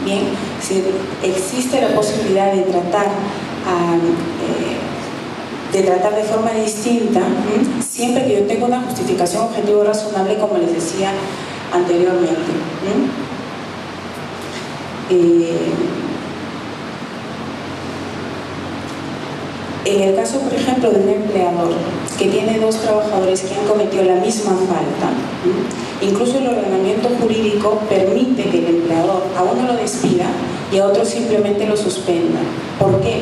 Bien, si existe la posibilidad de tratar de forma distinta, siempre que yo tenga una justificación objetiva y razonable, como les decía anteriormente. En el caso, por ejemplo, de un empleador que tiene dos trabajadores que han cometido la misma falta, incluso el ordenamiento jurídico permite que el empleador a uno lo despida y a otro simplemente lo suspenda. ¿Por qué?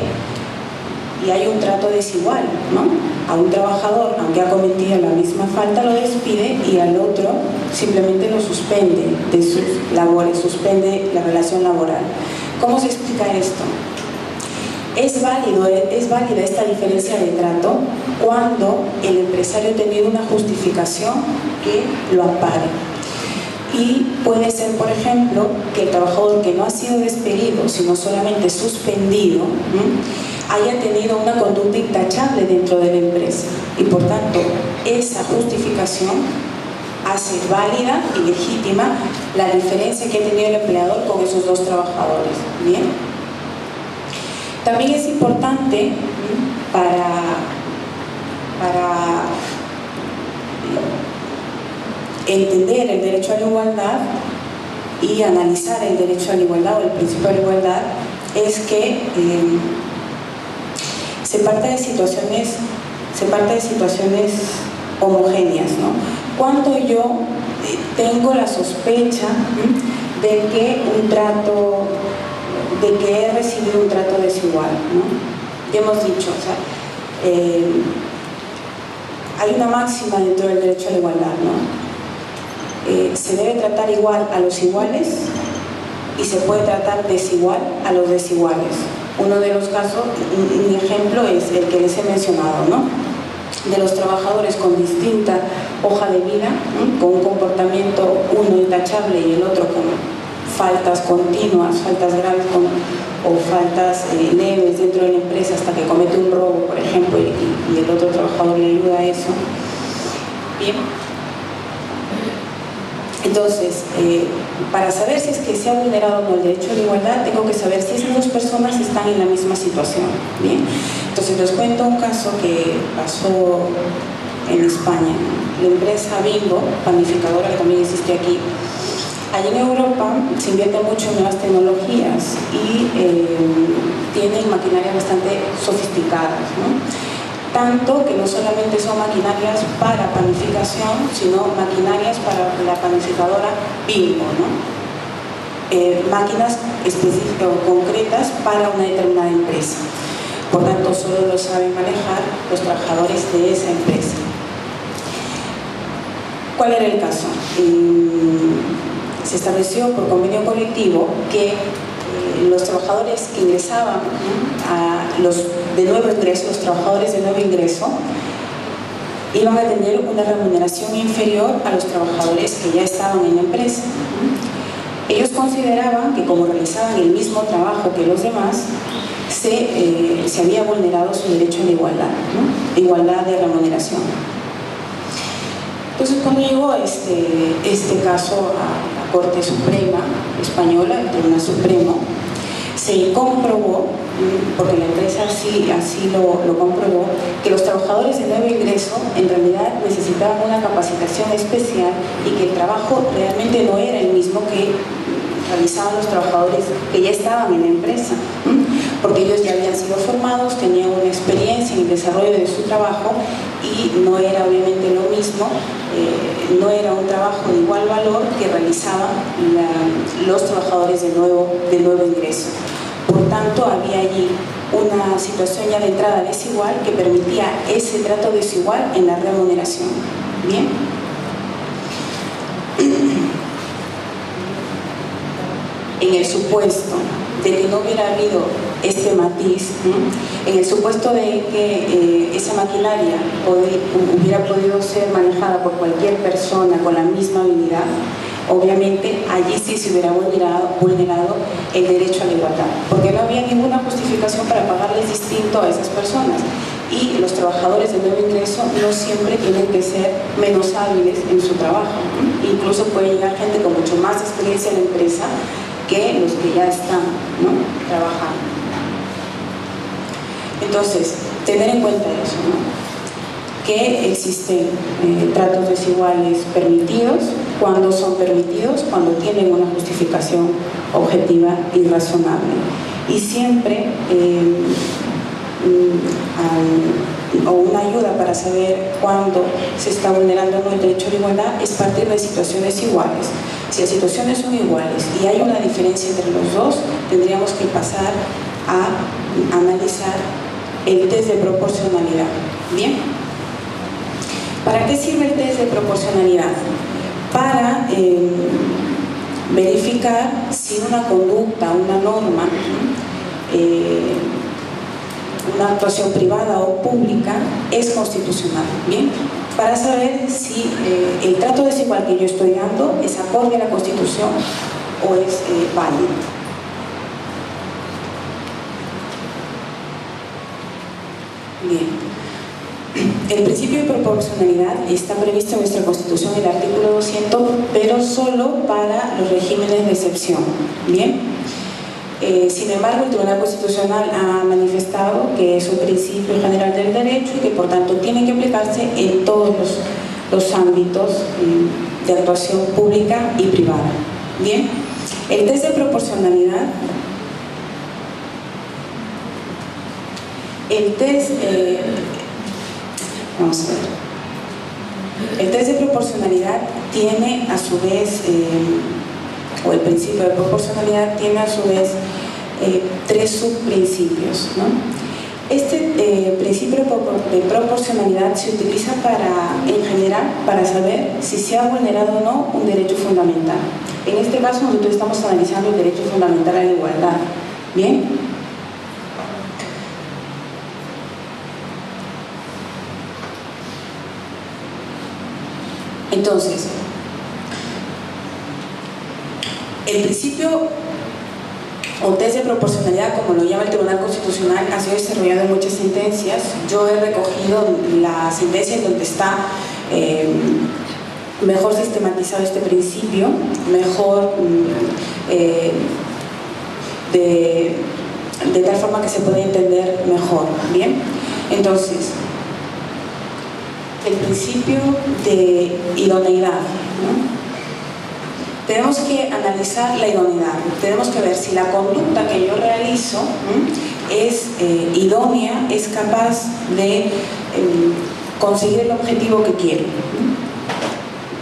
Y hay un trato desigual, ¿no? A un trabajador, aunque ha cometido la misma falta, lo despide, y al otro simplemente lo suspende de sus labores, suspende la relación laboral. ¿Cómo se explica esto? Es válida esta diferencia de trato cuando el empresario ha tenido una justificación que lo ampare. Y puede ser, por ejemplo, que el trabajador que no ha sido despedido, sino solamente suspendido, haya tenido una conducta intachable dentro de la empresa, y por tanto esa justificación hace válida y legítima la diferencia que ha tenido el empleador con esos dos trabajadores. Bien. También es importante para entender el derecho a la igualdad y analizar el derecho a la igualdad o el principio de la igualdad, es que se parte de situaciones homogéneas, ¿no? Cuando yo tengo la sospecha de que he recibido un trato desigual, ¿no? Ya hemos dicho, o sea, hay una máxima dentro del derecho a la igualdad, ¿no? Se debe tratar igual a los iguales y se puede tratar desigual a los desiguales. Uno de los casos, un ejemplo es el que les he mencionado, ¿no? De los trabajadores con distinta hoja de vida, ¿no? Con un comportamiento, uno intachable y el otro con faltas continuas, faltas graves o faltas leves dentro de la empresa hasta que comete un robo, por ejemplo, y el otro trabajador le ayuda a eso. Bien. Entonces, para saber si es que se ha vulnerado o no el derecho a la igualdad, tengo que saber si esas dos personas están en la misma situación. Bien. Entonces, les cuento un caso que pasó en España. La empresa Bimbo, panificadora, que también existe aquí, allí en Europa se invierte mucho en nuevas tecnologías y tienen maquinarias bastante sofisticadas, ¿no? Tanto que no solamente son maquinarias para panificación, sino maquinarias para la panificadora Bimbo, ¿no? Máquinas específicas o concretas para una determinada empresa. Por tanto, solo lo saben manejar los trabajadores de esa empresa. ¿Cuál era el caso? Se estableció por convenio colectivo que los trabajadores que ingresaban, los trabajadores de nuevo ingreso, iban a tener una remuneración inferior a los trabajadores que ya estaban en la empresa. Ellos consideraban que como realizaban el mismo trabajo que los demás, se había vulnerado su derecho a la igualdad, ¿no? Igualdad de remuneración. Entonces, cuando llegó este caso a la Corte Suprema Española, el Tribunal Supremo, se comprobó, porque la empresa así lo comprobó, que los trabajadores de nuevo ingreso en realidad necesitaban una capacitación especial y que el trabajo realmente no era el mismo que realizaban los trabajadores que ya estaban en la empresa, porque ellos ya habían sido formados, tenían una experiencia en el desarrollo de su trabajo y no era obviamente lo mismo, no era un trabajo de igual valor que realizaban los trabajadores de nuevo ingreso. Por tanto, había allí una situación ya de entrada desigual que permitía ese trato desigual en la remuneración. Bien. En el supuesto de que no hubiera habido este matiz, en el supuesto de que esa maquinaria hubiera podido ser manejada por cualquier persona con la misma habilidad, obviamente allí sí se hubiera vulnerado el derecho a la igualdad, porque no había ninguna justificación para pagarles distinto a esas personas. Y los trabajadores de nuevo ingreso no siempre tienen que ser menos hábiles en su trabajo. Incluso puede llegar gente con mucho más experiencia en la empresa que los que ya están, ¿no?, trabajando. Entonces, tener en cuenta eso, ¿no?, que existen tratos desiguales permitidos. Cuando son permitidos, cuando tienen una justificación objetiva y razonable. Y siempre o una ayuda para saber cuándo se está vulnerando o no el derecho a la igualdad es partir de situaciones iguales. Si las situaciones son iguales y hay una diferencia entre los dos, tendríamos que pasar a analizar el test de proporcionalidad. ¿Bien? ¿Para qué sirve el test de proporcionalidad? Para verificar si una conducta, una norma, una actuación privada o pública es constitucional. ¿Bien? Para saber si el trato desigual que yo estoy dando es acorde a la Constitución o es válido. Bien. El principio de proporcionalidad está previsto en nuestra Constitución en el artículo 200, pero solo para los regímenes de excepción. ¿Bien? Sin embargo, el Tribunal Constitucional ha manifestado que es un principio general del derecho y que por tanto tiene que aplicarse en todos los ámbitos de actuación pública y privada. ¿Bien? El test de proporcionalidad, vamos a ver. El test de proporcionalidad tiene a su vez, o el principio de proporcionalidad tiene a su vez tres subprincipios, ¿no? Este principio de proporcionalidad se utiliza en general para saber si se ha vulnerado o no un derecho fundamental. En este caso nosotros estamos analizando el derecho fundamental a la igualdad. ¿Bien? Entonces, el principio o test de proporcionalidad, como lo llama el Tribunal Constitucional, ha sido desarrollado en muchas sentencias. Yo he recogido la sentencia en donde está mejor sistematizado este principio, mejor de tal forma que se puede entender mejor. ¿Bien? Entonces, el principio de idoneidad, ¿no? Tenemos que analizar la idoneidad, tenemos que ver si la conducta que yo realizo es idónea, es capaz de conseguir el objetivo que quiero,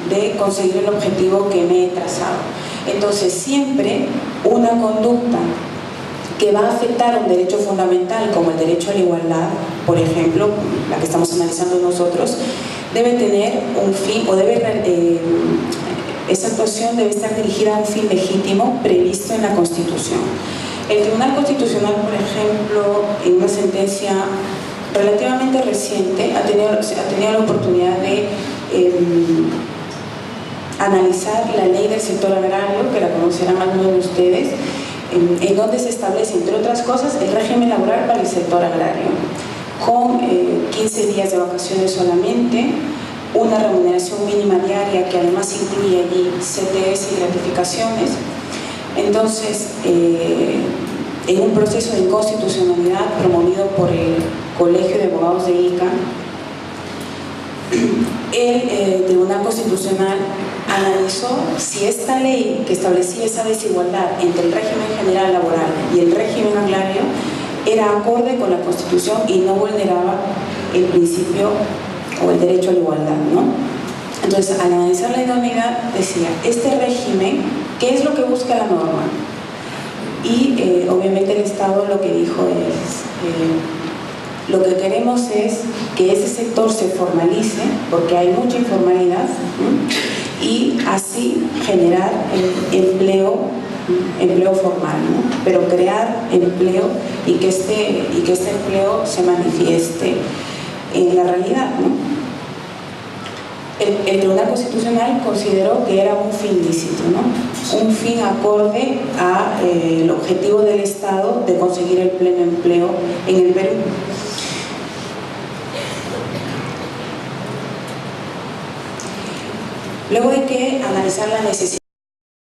de conseguir el objetivo que me he trazado. Entonces, siempre una conducta que va a afectar un derecho fundamental como el derecho a la igualdad, por ejemplo, la que estamos analizando nosotros, debe tener un fin, o esa actuación debe estar dirigida a un fin legítimo previsto en la Constitución. El Tribunal Constitucional, por ejemplo, en una sentencia relativamente reciente, ha tenido la oportunidad de analizar la ley del sector agrario, que la conocerán algunos de ustedes, en donde se establece, entre otras cosas, el régimen laboral para el sector agrario, con 15 días de vacaciones solamente, una remuneración mínima diaria que además incluye allí CTS y gratificaciones. Entonces, en un proceso de inconstitucionalidad promovido por el Colegio de Abogados de Ica, el Tribunal Constitucional analizó si esta ley que establecía esa desigualdad entre el régimen general laboral y el régimen agrario era acorde con la Constitución y no vulneraba el principio o el derecho a la igualdad, ¿no? Entonces, al analizar la idoneidad, decía, este régimen, ¿qué es lo que busca la norma? Y obviamente el Estado lo que dijo es, lo que queremos es que ese sector se formalice, porque hay mucha informalidad, ¿no? Y así generar empleo formal, ¿no? Pero crear empleo y que este empleo se manifieste en la realidad, ¿no? El Tribunal Constitucional consideró que era un fin lícito, ¿no? Un fin acorde al objetivo del Estado de conseguir el pleno empleo en el Perú. Luego hay que analizar la necesidad